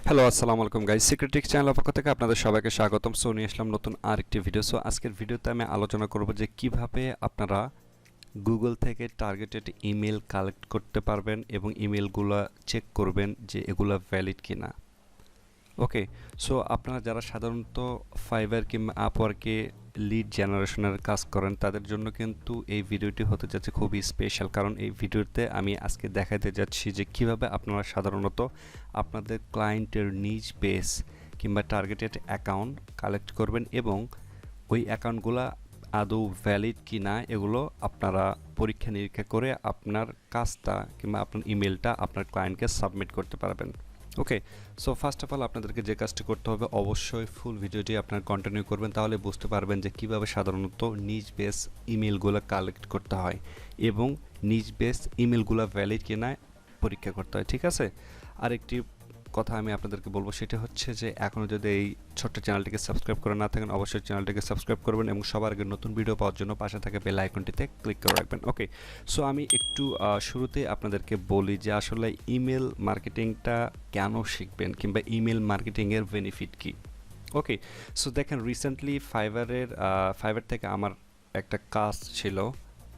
Hello, আসসালামু আলাইকুম guys. সিক্রেটিক চ্যানেলের পক্ষ থেকে আপনাদের সবাইকে স্বাগতম। সো নিয়ে আসলাম নতুন আরেকটি ভিডিও। সো আজকের ভিডিওতে আমি আলোচনা করব যে কিভাবে আপনারা গুগল থেকে টার্গেটেড ইমেল কালেক্ট করতে পারবেন এবং ইমেলগুলো চেক করবেন যে এগুলো ভ্যালিড কিনা। ওকে, সো আপনারা যারা সাধারণত ফাইবার কিংবা আপওয়ার্কে লিড জেনারেশনের কাজ করেন তাদের জন্য কিন্তু এই ভিডিওটি হতে যাচ্ছে খুবই স্পেশাল, কারণ এই ভিডিওতে আমি আজকে দেখাতে যাচ্ছি যে কিভাবে আপনারা সাধারণত আপনাদের ক্লায়েন্টের নিজ বেস কিংবা টার্গেটেড অ্যাকাউন্ট কালেক্ট করবেন এবং ওই অ্যাকাউন্টগুলো আদৌ ভ্যালিড কি না এগুলো আপনারা পরীক্ষা নিরীক্ষা করে আপনার কাজটা কিংবা আপনার ইমেলটা আপনার ক্লায়েন্টকে সাবমিট করতে পারবেন। ওকে, সো ফার্স্ট অফ অল আপনাদেরকে যে কাজটি করতে হবে, অবশ্যই ফুল ভিডিওটি আপনার কন্টিনিউ করবেন, তাহলে বুঝতে পারবেন যে কিভাবে সাধারণত নিজ বেস ইমেলগুলো কালেক্ট করতে হয় এবং নিজ বেস ইমেলগুলো ভ্যালিড কিনা পরীক্ষা করতে হয়। ঠিক আছে, আরেকটি কথা আমি আপনাদেরকে বলবো, সেটা হচ্ছে যে এখনও যদি এই ছোট্ট চ্যানেলটিকে সাবস্ক্রাইব করে না থাকেন অবশ্যই চ্যানেলটিকে সাবস্ক্রাইব করবেন এবং সবার আগে নতুন ভিডিও পাওয়ার জন্য পাশে থাকা বেল আইকনটিতে ক্লিক করে রাখবেন। ওকে, সো আমি একটু শুরুতে আপনাদেরকে বলি যে আসলে ইমেল মার্কেটিংটা কেন শিখবেন কিংবা ইমেল মার্কেটিংয়ের বেনিফিট কী। ওকে, সো দেখেন রিসেন্টলি ফাইবার থেকে আমার একটা কাজ ছিল,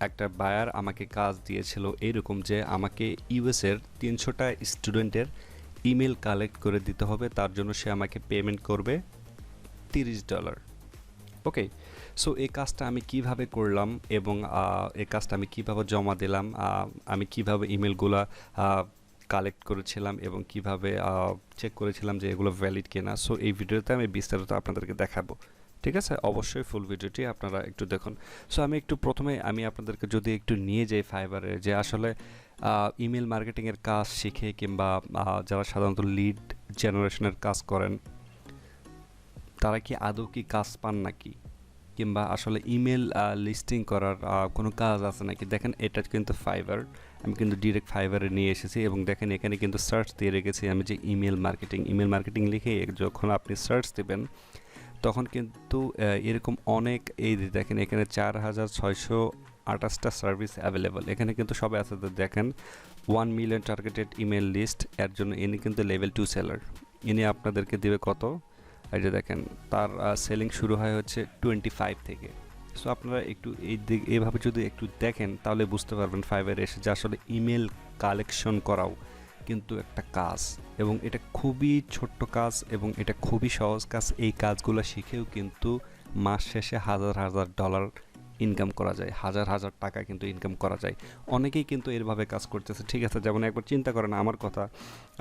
একটা বায়ার আমাকে কাজ দিয়েছিল এইরকম যে আমাকে ইউএসের 300টা স্টুডেন্টের ইমেল কালেক্ট করে দিতে হবে, তার জন্য সে আমাকে পেমেন্ট করবে $30। ওকে, সো এই কাজটা আমি কিভাবে করলাম এবং এই কাজটা আমি কিভাবে জমা দিলাম, আমি কিভাবে ইমেলগুলো কালেক্ট করেছিলাম এবং কিভাবে চেক করেছিলাম যে এগুলো ভ্যালিড কিনা, সো এই ভিডিওতে আমি বিস্তারিত আপনাদেরকে দেখাবো। ঠিক আছে, অবশ্যই ফুল ভিডিওটি আপনারা একটু দেখুন। সো আমি একটু প্রথমে আমি আপনাদেরকে যদি একটু নিয়ে যাই ফাইবারে, যে আসলে ইমেল মার্কেটিংয়ের কাজ শিখে কিংবা যারা সাধারণত লিড জেনারেশনের কাজ করেন তারা কি আদৌ কি কাজ পান নাকি, কিংবা আসলে ইমেল লিস্টিং করার কোনো কাজ আছে নাকি। দেখেন এটা কিন্তু ফাইবার, আমি কিন্তু ডিরেক্ট ফাইবারে নিয়ে এসেছি এবং দেখেন এখানে কিন্তু সার্চ দিয়ে রেখেছি আমি যে ইমেল মার্কেটিং লিখে যখন আপনি সার্চ দেবেন তখন কিন্তু এরকম অনেক, এই দেখেন এখানে 4628টা সার্ভিস অ্যাভেলেবল, এখানে কিন্তু সবাই আছে। দেখেন 1 মিলিয়ন টার্গেটেড ইমেল লিস্ট, এর জন্য ইনি কিন্তু লেভেল 2 সেলার। ইনি আপনাদেরকে দেবে কত, এই যে দেখেন তার সেলিং শুরু হয় হচ্ছে 25 থেকে। সো আপনারা একটু এইভাবে যদি একটু দেখেন তাহলে বুঝতে পারবেন ফাইবারে এসে যে আসলে ইমেল কালেকশন করাও কিন্তু একটা কাজ এবং এটা খুবই ছোট্ট কাজ এবং এটা খুবই সহজ কাজ। এই কাজগুলো শিখেও কিন্তু মাস শেষে $1000 ইনকাম করা যায়, হাজার টাকা কিন্তু ইনকাম করা যায়। অনেকেই কিন্তু এরভাবে কাজ করতেছে। ঠিক আছে, যেমন একবার চিন্তা করেন আমার কথা,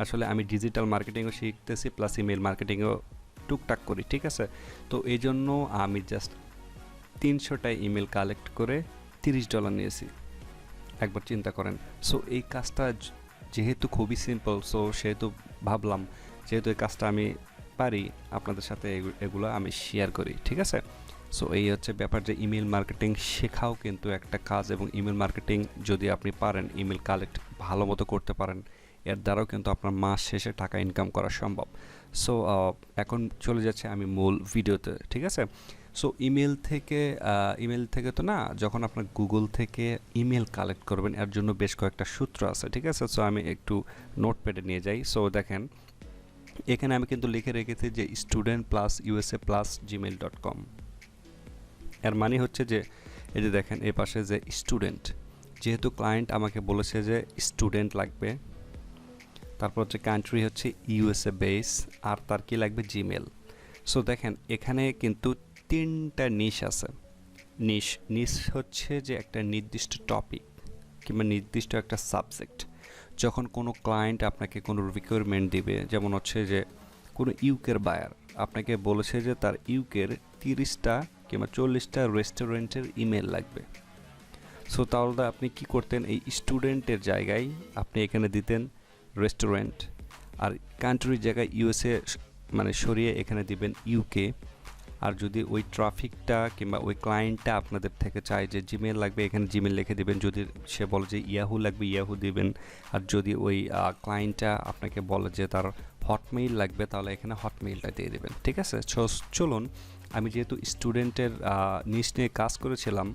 আসলে আমি ডিজিটাল মার্কেটিংও শিখতেছি প্লাস ইমেল মার্কেটিংও টুকটাক করি। ঠিক আছে, তো এই জন্য আমি জাস্ট 300টা ইমেল কালেক্ট করে $30 নিয়েছি, একবার চিন্তা করেন। সো এই কাজটা যেহেতু খুবই সিম্পল, সো সেহেতু ভাবলাম যেহেতু এই কাজটা আমি পারি আপনাদের সাথে এগুলো আমি শেয়ার করি। ঠিক আছে, সো এই হচ্ছে ব্যাপার যে ইমেল মার্কেটিং শেখাও কিন্তু একটা কাজ এবং ইমেল মার্কেটিং যদি আপনি পারেন, ইমেল কালেক্ট ভালো মতো করতে পারেন, এর দ্বারাও কিন্তু আপনার মাস শেষে টাকা ইনকাম করা সম্ভব। সো এখন চলে যাচ্ছে আমি মূল ভিডিওতে। ঠিক আছে, সো ইমেল থেকে তো না, যখন আপনার গুগল থেকে ইমেল কালেক্ট করবেন এর জন্য বেশ কয়েকটা সূত্র আছে। ঠিক আছে, সো আমি একটু নোটপ্যাডে নিয়ে যাই। সো দেখেন এখানে আমি কিন্তু লিখে রেখেছি যে student+usa+gmail.com, এর মানে হচ্ছে যে এই যে দেখেন এই পাশে যে স্টুডেন্ট, যেহেতু ক্লায়েন্ট আমাকে বলেছে যে স্টুডেন্ট লাগবে, তারপর হচ্ছে কান্ট্রি হচ্ছে ইউএসএ বেস, আর তার কি লাগবে জিমেল। সো দেখেন এখানে কিন্তু 3টা নিশ আছে। নিশ হচ্ছে যে একটা নির্দিষ্ট টপিক কিংবা নির্দিষ্ট একটা সাবজেক্ট। যখন কোনো ক্লায়েন্ট আপনাকে কোনো রিকোয়ারমেন্ট দিবে, যেমন হচ্ছে যে কোনো ইউকের বায়ার আপনাকে বলেছে যে তার ইউকের 30টা কিংবা 40টা রেস্টুরেন্টের ইমেল লাগবে। সো তাহলে আপনি কি করতেন, এই স্টুডেন্টের জায়গায় আপনি এখানে দিতেন রেস্টুরেন্ট, আর কান্ট্রির জায়গায় ইউএসএ মানে সরিয়ে এখানে দিবেন ইউকে। আর যদি ওই ট্রাফিকটা কিংবা ওই ক্লায়েন্টটা আপনাদের থেকে চায় যে জিমেল লাগবে, এখানে জিমেল লিখে দিবেন। যদি সে বলে যে ইয়াহু লাগবে ইয়াহু দিবেন, আর যদি ওই ক্লায়েন্টটা আপনাকে বলে যে তার হটমেইল লাগবে তাহলে এখানে হটমেইলটা দিয়ে দেবেন। ঠিক আছে, চলুন আমি যেহেতু স্টুডেন্টের নিশ নিয়ে কাজ করেছিলাম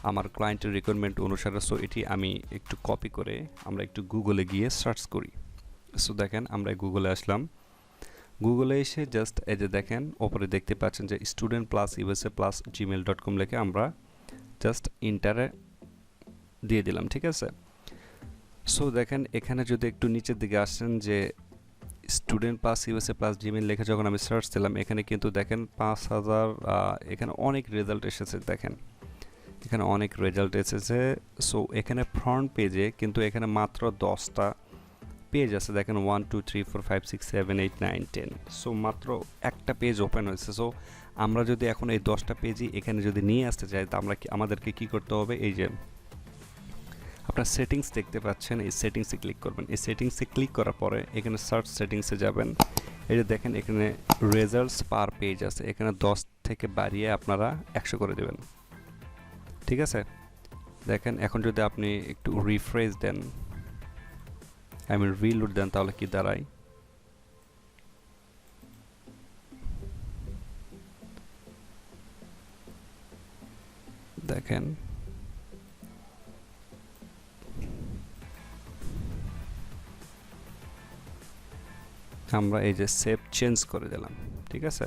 আমার ক্লায়েন্টের রিকোয়ারমেন্ট অনুসারে, সো এটি আমি একটু কপি করে আমরা একটু গুগলে গিয়ে সার্চ করি। সো দেখেন আমরা গুগলে আসলাম, গুগলে এসে জাস্ট এই যে দেখেন ওপরে দেখতে পাচ্ছেন যে student+usa+gmail.com লিখে আমরা জাস্ট ইন্টারে দিয়ে দিলাম, ঠিক আছে। সো দেখেন এখানে যদি একটু নিচের দিকে আসেন যে student+usa+gmail লিখে যখন আমি সার্চ দিলাম, এখানে কিন্তু দেখেন 5000 এখানে অনেক রেজাল্ট এসেছে। দেখেন এখানে অনেক রেজাল্ট এসেছে। সো এখানে ফ্রন্ট পেজে কিন্তু এখানে মাত্র 10টা পেজ আছে। দেখেন 1 2 3 4 5 6 7 8 9 10। সো মাত্র একটা পেজ ওপেন হয়েছে। সো আমরা যদি এখন এই 10টা পেজই এখানে যদি নিয়ে আসতে চাই, তা আমাদেরকে কি করতে হবে? এই যে আপনার সেটিংস দেখতে পাচ্ছেন, এই সেটিংসে ক্লিক করবেন। এই সেটিংসে ক্লিক করার পরে এখানে সার্চ সেটিংসে যাবেন। এই যে দেখেন এখানে রেজাল্টস পার পেজ আছে, এখানে 10 থেকে বাড়িয়ে আপনারা 100 করে দেবেন, ঠিক আছে। দেখেন এখন যদি আপনি একটু রিফ্রেশ দেন, রিলোড দেন, তাহলে কি দাঁড়ায়? দেখেন আমরা এই যে সেভ চেঞ্জ করে দিলাম, ঠিক আছে।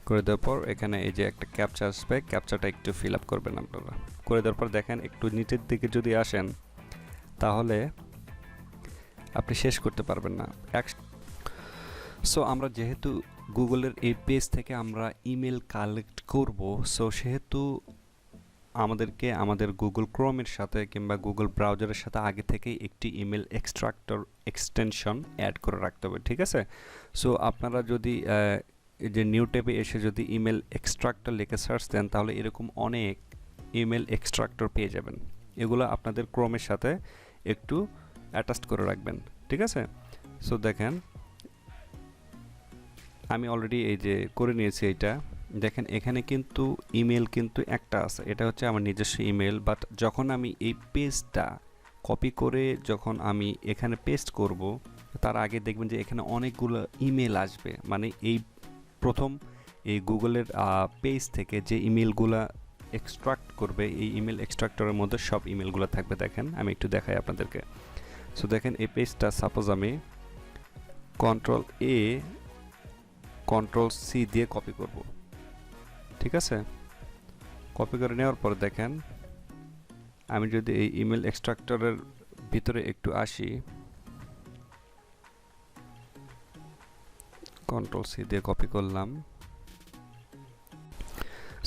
করে দেওয়ার পর এখানে এই যে একটা ক্যাপচা আসবে, ক্যাপচাটা একটু ফিল আপ করবেন আপনারা। করে দেওয়ার পর দেখেন একটু নিচের দিকে যদি আসেন, তাহলে আপনি শেষ করতে পারবেন না। সো আমরা যেহেতু গুগলের এই পেজ থেকে আমরা ইমেল কালেক্ট করব, সো সেহেতু আমাদেরকে আমাদের গুগল ক্রোমের সাথে কিংবা গুগল ব্রাউজারের সাথে আগে থেকেই একটি ইমেল এক্সট্রাক্টর এক্সটেনশন অ্যাড করে রাখতে হবে, ঠিক আছে। সো আপনারা যদি এই যে নিউ ট্যাবে এসে যদি ইমেল এক্সট্রাক্টর লিখে সার্চ দেন, তাহলে এরকম অনেক ইমেল এক্সট্রাক্টর পেয়ে যাবেন। এগুলো আপনাদের ক্রোমের সাথে একটু অ্যাটাচড করে রাখবেন, ঠিক আছে। সো দেখেন আমি অলরেডি এই যে করে নিয়েছি এইটা। দেখেন এখানে কিন্তু ইমেল কিন্তু একটা আছে, এটা হচ্ছে আমার নিজস্ব ইমেল। বাট যখন আমি এই পেজটা কপি করে যখন আমি এখানে পেস্ট করব, তার আগে দেখবেন যে এখানে অনেকগুলো ইমেল আসবে। মানে এই প্রথম এই গুগলের পেজ থেকে যে ইমেলগুলো এক্সট্রাক্ট করবে, এই ইমেল এক্সট্রাক্টরের মধ্যে সব ইমেলগুলো থাকবে। দেখেন আমি একটু দেখাই আপনাদেরকে। সো দেখেন এই পেজটা সাপোজ আমি Ctrl+A Ctrl+C দিয়ে কপি করব, ঠিক আছে। কপি করে নেওয়ার পর দেখেন আমি যদি এই ইমেল এক্সট্রাক্টরের ভিতরে একটু আসি, Ctrl+C দিয়ে কপি করলাম।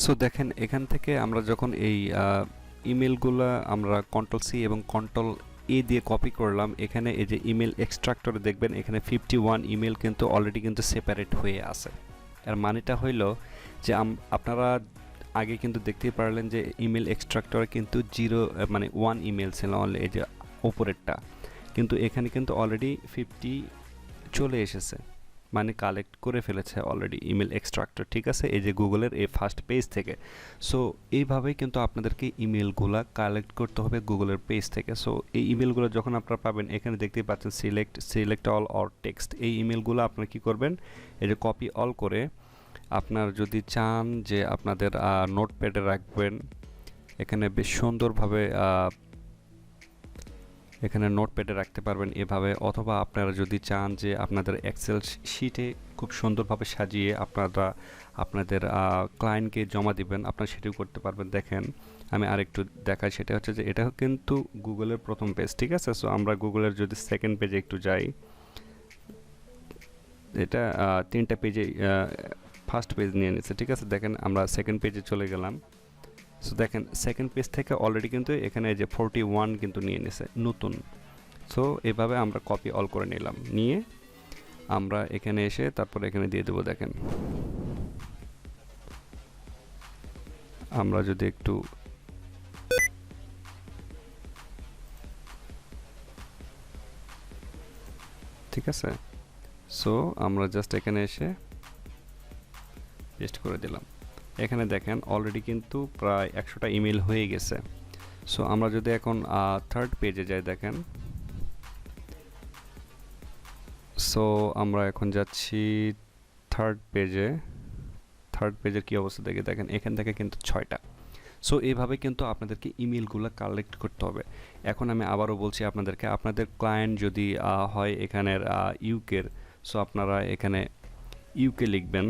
সো দেখেন এখান থেকে আমরা যখন এই ইমেলগুলো আমরা Ctrl+C এবং Ctrl+A দিয়ে কপি করলাম, এখানে এই যে ইমেল এক্সট্রাক্টরে দেখবেন এখানে 51 ইমেল কিন্তু অলরেডি কিন্তু সেপারেট হয়ে আছে। এর মানেটা হইল যে আপনারা আগে কিন্তু দেখতেই পারলেন যে ইমেল এক্সট্রাক্টরে কিন্তু 1 ইমেল ছিল অনলি, এই যে উপরেরটা। কিন্তু এখানে কিন্তু অলরেডি 50 চলে এসেছে, মানে কালেক্ট করে ফেলেছে অলরেডি ইমেল এক্সট্রাক্টর, ঠিক আছে, এই যে গুগলের এই ফার্স্ট পেজ থেকে। সো এইভাবেই কিন্তু আপনাদেরকে ইমেলগুলো কালেক্ট করতে হবে গুগলের পেজ থেকে। সো এই ইমেলগুলো যখন আপনারা পাবেন, এখানে দেখতেই পাচ্ছেন সিলেক্ট অল অর টেক্সট। এই ইমেলগুলো আপনারা কি করবেন? এই যে কপি অল করে আপনার যদি চান যে আপনাদের নোটপ্যাডে রাখবেন, এখানে বেশ সুন্দরভাবে এখানে নোটপ্যাডে রাখতে পারবেন এভাবে। অথবা আপনারা যদি চান যে আপনাদের এক্সেল শিটে খুব সুন্দরভাবে সাজিয়ে আপনারা আপনাদের ক্লায়েন্টকে জমা দিবেন, আপনারা সেটিও করতে পারবেন। দেখেন আমি আরেকটু দেখাই, সেটা হচ্ছে যে এটা কিন্তু গুগলের প্রথম পেজ, ঠিক আছে। সো আমরা গুগলের যদি সেকেন্ড পেজে একটু যাই, এটা 3টা পেজে ফার্স্ট পেজ নিয়ে নিচ্ছে, ঠিক আছে। দেখেন আমরা সেকেন্ড পেজে চলে গেলাম। সো দেখেন সেকেন্ড পেজ থেকে অলরেডি কিন্তু এখানে যে 41 কিন্তু নিয়ে নিছে নতুন। সো এভাবে আমরা কপি অল করে নিলাম, নিয়ে আমরা এখানে এসে তারপর এখানে দিয়ে দেবো। দেখেন আমরা যদি একটু ঠিক আছে। সো আমরা জাস্ট এখানে এসে পেস্ট করে দিলাম। এখানে দেখেন অলরেডি কিন্তু প্রায় 100টা ইমেল হয়ে গেছে। সো আমরা যদি এখন থার্ড পেজে যাই, দেখেন। সো আমরা এখন যাচ্ছি থার্ড পেজে। থার্ড পেজের কি অবস্থা দেখে দেখেন এখান থেকে কিন্তু 6টা। সো এইভাবে কিন্তু আপনাদেরকে ইমেলগুলো কালেক্ট করতে হবে। এখন আমি আবারও বলছি আপনাদেরকে, আপনাদের ক্লায়েন্ট যদি হয় এখানের ইউকের, সো আপনারা এখানে ইউকে লিখবেন।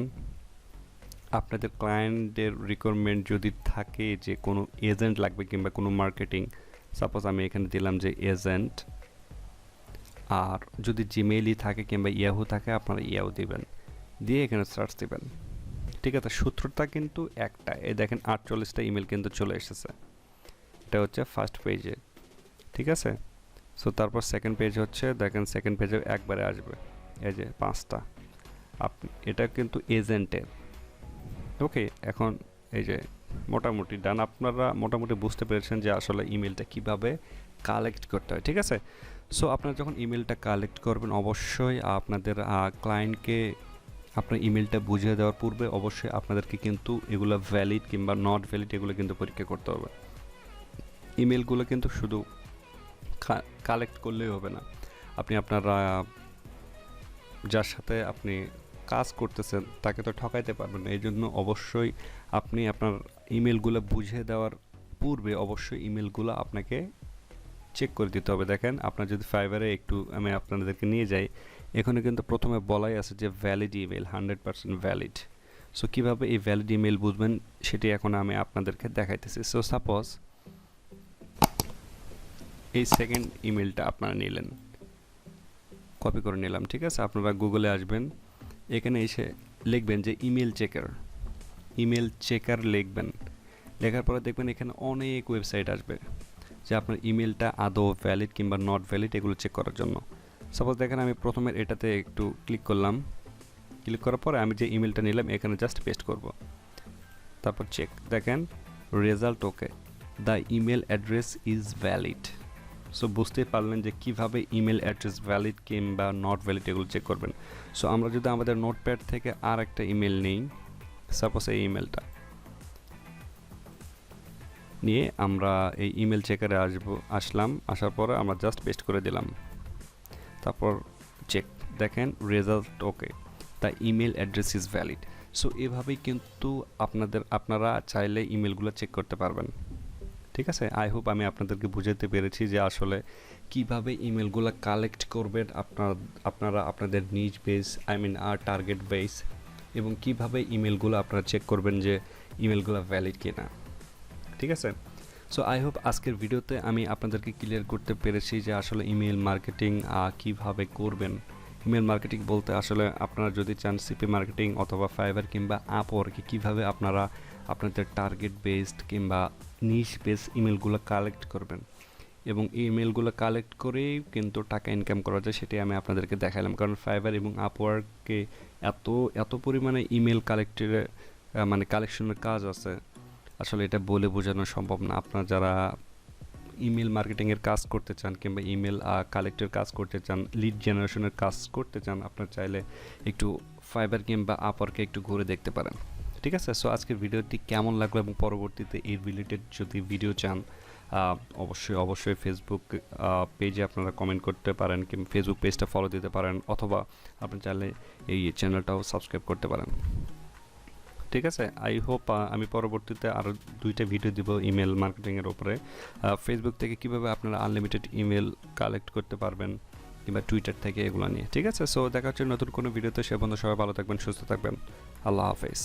আপনাদের ক্লায়েন্টের রিকোয়ারমেন্ট যদি থাকে যে কোনো এজেন্ট লাগবে কিংবা কোনো মার্কেটিং, সাপোজ আমি এখানে দিলাম যে এজেন্ট, আর যদি জিমেইলই থাকে কিংবা ইয়াহু থাকে আপনারা ইয়াহু দিবেন, দিয়ে এখানে সার্চ দিবেন। ঠিক আছে, সূত্রটা কিন্তু একটা, এই দেখেন 48টা ইমেল কিন্তু চলে এসেছে। এটা হচ্ছে ফার্স্ট পেজে, ঠিক আছে। সো তারপর সেকেন্ড পেজ হচ্ছে, দেখেন সেকেন্ড পেজে একবারে আসবে এই যে 5টা। আপনি এটা কিন্তু এজেন্টের, ওকে। এখন এই যে মোটামুটি ডান, আপনারা মোটামুটি বুঝতে পেরেছেন যে আসলে ইমেলটা কিভাবে কালেক্ট করতে হয়, ঠিক আছে। সো আপনারা যখন ইমেলটা কালেক্ট করবেন অবশ্যই আপনাদের ক্লায়েন্টকে আপনার ইমেলটা বুঝিয়ে দেওয়ার পূর্বে অবশ্যই আপনাদেরকে কিন্তু এগুলো ভ্যালিড কিংবা নট ভ্যালিড এগুলো কিন্তু পরীক্ষা করতে হবে। ইমেলগুলো কিন্তু শুধু কালেক্ট করলেই হবে না, আপনি আপনার যার সাথে আপনি কাজ করতেছেন তাকে তো ঠকাইতে পারবেন না। এই জন্য অবশ্যই আপনি আপনার ইমেলগুলো বুঝিয়ে দেওয়ার পূর্বে অবশ্যই ইমেলগুলো আপনাকে চেক করে দিতে হবে। দেখেন আপনার যদি ফাইবারে একটু আমি আপনাদেরকে নিয়ে যাই, এখানে কিন্তু প্রথমে বলাই আছে যে ভ্যালিড ইমেল, 100% ভ্যালিড। সো কীভাবে এই ভ্যালিড ইমেল বুঝবেন সেটি এখন আমি আপনাদেরকে দেখাইতেছি। সো সাপোজ এই সেকেন্ড ইমেলটা আপনারা নিলেন, কপি করে নিলাম, ঠিক আছে। আপনারা গুগলে আসবেন, এখানে এসে লিখবেন যে ইমেল চেকার লিখবেন। লেখার পরে দেখবেন এখানে অনেক ওয়েবসাইট আসবে যে আপনার ইমেলটা আদৌ ভ্যালিড কিংবা নট ভ্যালিড এগুলো চেক করার জন্য। সাপোজ দেখেন আমি প্রথমে এটাতে একটু ক্লিক করলাম, ক্লিক করার পরে আমি যে ইমেলটা নিলাম এখানে জাস্ট পেস্ট করব, তারপর চেক, দেখেন result okay, the email address is valid. So বুঝতে পারলেন যে কিভাবে ইমেল অ্যাড্রেস ভ্যালিড কিংবা নট ভ্যালিড এগুলো চেক করবেন। সো আমরা যদি আমাদের নোটপ্যাড থেকে আর একটা ইমেল নিই, সাপোজ এই ইমেলটা নিয়ে আমরা এই ইমেল চেকারে আসলাম, আসার পরে আমরা জাস্ট পেস্ট করে দিলাম, তারপর চেক, দেখেন result okay, the email address is valid. So এভাবেই কিন্তু আপনারা চাইলে ইমেলগুলো চেক করতে পারবেন, ঠিক আছে। আই হোপ আমি আপনাদেরকে বুঝাতে পেরেছি যে আসলে কিভাবে ইমেলগুলো কালেক্ট করবেন আপনারা আপনাদের নিজ বেস, আর টার্গেট বেস, এবং কিভাবে ইমেলগুলো আপনারা চেক করবেন যে ইমেলগুলো ভ্যালিড কিনা, ঠিক আছে। সো আই হোপ আজকের ভিডিওতে আমি আপনাদেরকে ক্লিয়ার করতে পেরেছি যে আসলে ইমেল মার্কেটিং কিভাবে করবেন। ইমেল মার্কেটিং বলতে আসলে আপনারা যদি চান সিপি মার্কেটিং অথবা ফাইবার কিংবা আপওয়ার্কে কীভাবে আপনারা আপনাদের টার্গেট বেসড কিংবা নিশ বেস ইমেলগুলো কালেক্ট করবেন, এবং ইমেলগুলো কালেক্ট করেই কিন্তু টাকা ইনকাম করা যায়, সেটি আমি আপনাদেরকে দেখালাম। কারণ ফাইবার এবং আপওয়ার্কে এত পরিমাণে ইমেল কালেকশনের কাজ আছে, আসলে এটা বলে বোঝানো সম্ভব না। আপনারা যারা ইমেল মার্কেটিংয়ের কাজ করতে চান কিংবা ইমেল কালেক্টের কাজ করতে চান, লিড জেনারেশনের কাজ করতে চান, আপনারা চাইলে একটু ফাইবার কিংবা আপওয়ার্কে একটু ঘুরে দেখতে পারেন, ঠিক আছে। সো আজকের ভিডিওটি কেমন লাগলো এবং পরবর্তীতে এই রিলেটেড যদি ভিডিও চান অবশ্যই ফেসবুক পেজে আপনারা কমেন্ট করতে পারেন কিংবা ফেসবুক পেজটা ফলো দিতে পারেন, অথবা আপনি চাইলে এই চ্যানেলটাও সাবস্ক্রাইব করতে পারেন, ঠিক আছে। আই হোপ আমি পরবর্তীতে আরও 2টা ভিডিও দিব ইমেল মার্কেটিংয়ের উপরে, ফেসবুক থেকে কীভাবে আপনারা আনলিমিটেড ইমেল কালেক্ট করতে পারবেন কিংবা টুইটার থেকে, এগুলো নিয়ে, ঠিক আছে। সো দেখা হচ্ছে নতুন কোনো ভিডিওতে, সে বন্ধু সবাই ভালো থাকবেন, সুস্থ থাকবেন, আল্লাহ হাফেজ।